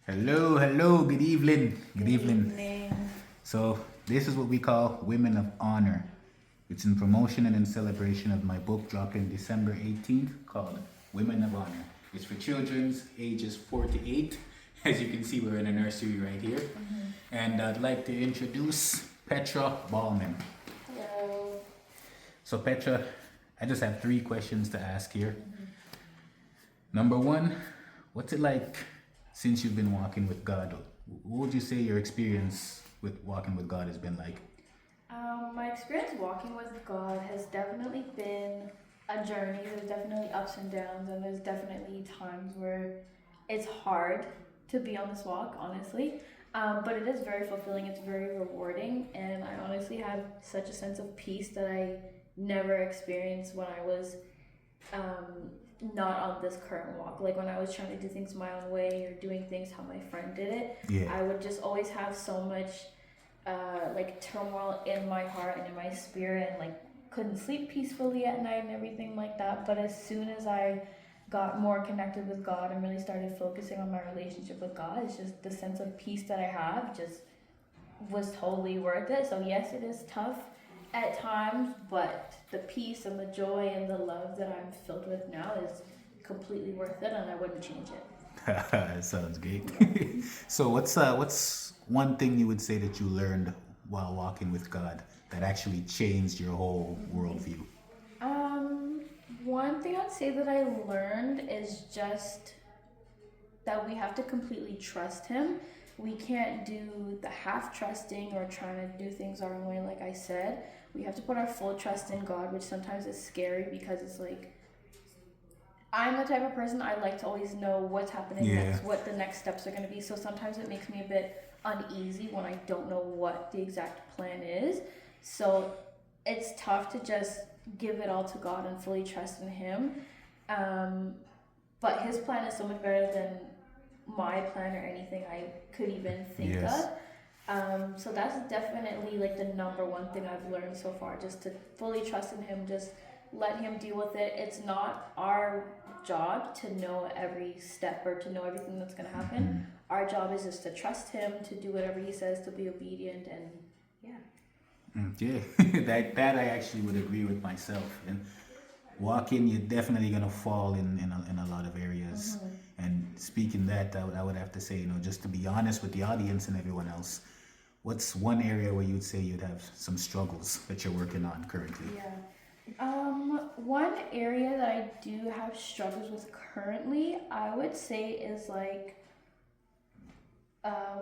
Hello, hello, good evening. Good evening. Evening. So, this is what we call Women of Honor. It's in promotion and in celebration of my book dropping December 18th called Women of Honor. It's for children's ages 4 to 8. As you can see, we're in a nursery right here. And I'd like to introduce Petra Bahlmann. Hello. So, Petra, I just have 3 questions to ask here. Number one, what's it like since you've been walking with God? What would you say your experience with walking with God has been like? My experience walking with God has definitely been a journey. There's definitely ups and downs, and there's definitely times where it's hard to be on this walk, honestly. But it is very fulfilling, it's very rewarding, and I honestly have such a sense of peace that I never experienced when I was not on this current walk. Like when I was trying to do things my own way or doing things how my friend did it, Yeah. I would just always have so much like turmoil in my heart and in my spirit, and like couldn't sleep peacefully at night and everything like that. But as soon as I got more connected with God and really started focusing on my relationship with God, it's just the sense of peace that I have just was totally worth it. So yes, it is tough at times, but the peace and the joy and the love that I'm filled with now is completely worth it, and I wouldn't change it. That sounds great. So, what's one thing you would say that you learned while walking with God that actually changed your whole worldview? Um, One thing I'd say that I learned is just that we have to completely trust Him. We can't do the half trusting or trying to do things our own way, like I said. We have to put our full trust in God, which sometimes is scary because it's like, I'm the type of person I like to always know what's happening Yeah. next, what the next steps are going to be. So sometimes it makes me a bit uneasy when I don't know what the exact plan is. So it's tough to just give it all to God and fully trust in Him. Um, but His plan is so much better than my plan or anything I could even think Yes. of. So that's definitely like the number one thing I've learned so far, just to fully trust in Him, just let Him deal with it. It's not our job to know every step or to know everything that's going to happen. Our job is just to trust Him, to do whatever He says, to be obedient, and yeah. Yeah, that I actually would agree with myself. And walking, you're definitely gonna fall in a lot of areas. And speaking that, I would have to say, just to be honest with the audience and everyone else, what's one area where you'd say you'd have some struggles that you're working on currently? Yeah. One area that I do have struggles with currently, I would say, is like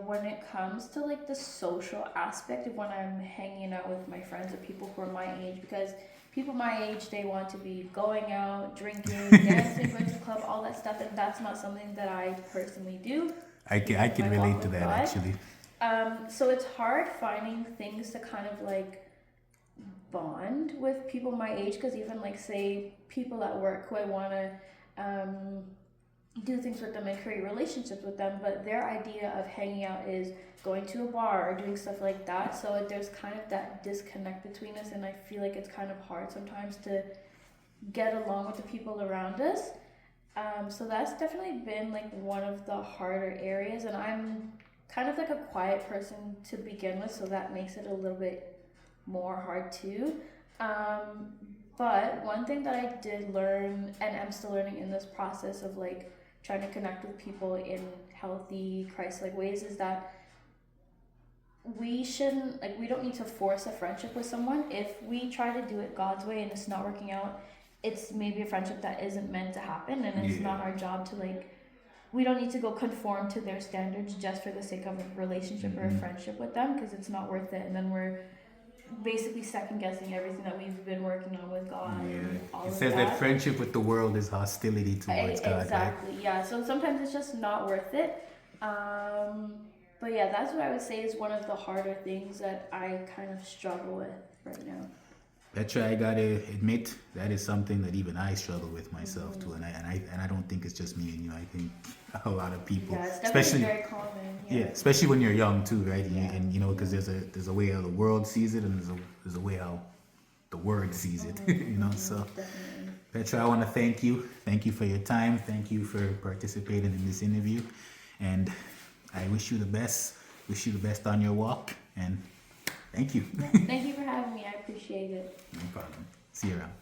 when it comes to like the social aspect of when I'm hanging out with my friends or people who are my age, because people my age, they want to be going out, drinking, dancing, going to the club, all that stuff, and that's not something that I personally do. I can My walk relate to with that God. actually. So it's hard finding things to kind of like bond with people my age, because even like say people at work who I want to um, do things with them and create relationships with them, but their idea of hanging out is going to a bar or doing stuff like that. So there's kind of that disconnect between us, and I feel like it's kind of hard sometimes to get along with the people around us. So that's definitely been like one of the harder areas, and I'm kind of like a quiet person to begin with, so that makes it a little bit more hard too. Um, but one thing that I did learn, and I'm still learning in this process of like trying to connect with people in healthy, Christ-like ways, is that we shouldn't, like, we don't need to force a friendship with someone. If we try to do it God's way and it's not working out, it's maybe a friendship that isn't meant to happen, and it's Yeah. not our job to like, we don't need to go conform to their standards just for the sake of a relationship or a friendship with them, because it's not worth it, and then we're basically second guessing everything that we've been working on with God and all It of says that. that friendship with the world is hostility towards God, right? Exactly, yeah. So sometimes it's just not worth it. But yeah, that's what I would say is one of the harder things that I kind of struggle with right now. Petra, I gotta admit that is something that even I struggle with myself too, and I don't think it's just me and you. I think a lot of people, Yeah, it's definitely especially very common. yeah, especially when you're young too, right? Yeah. And because there's a way how the world sees it, and there's a way how the word sees it, So, Definitely. Petra, I want to thank you. Thank you for your time. Thank you for participating in this interview, and I wish you the best. Wish you the best on your walk, and thank you. Thank you for having me. I appreciate it. No problem. See you around.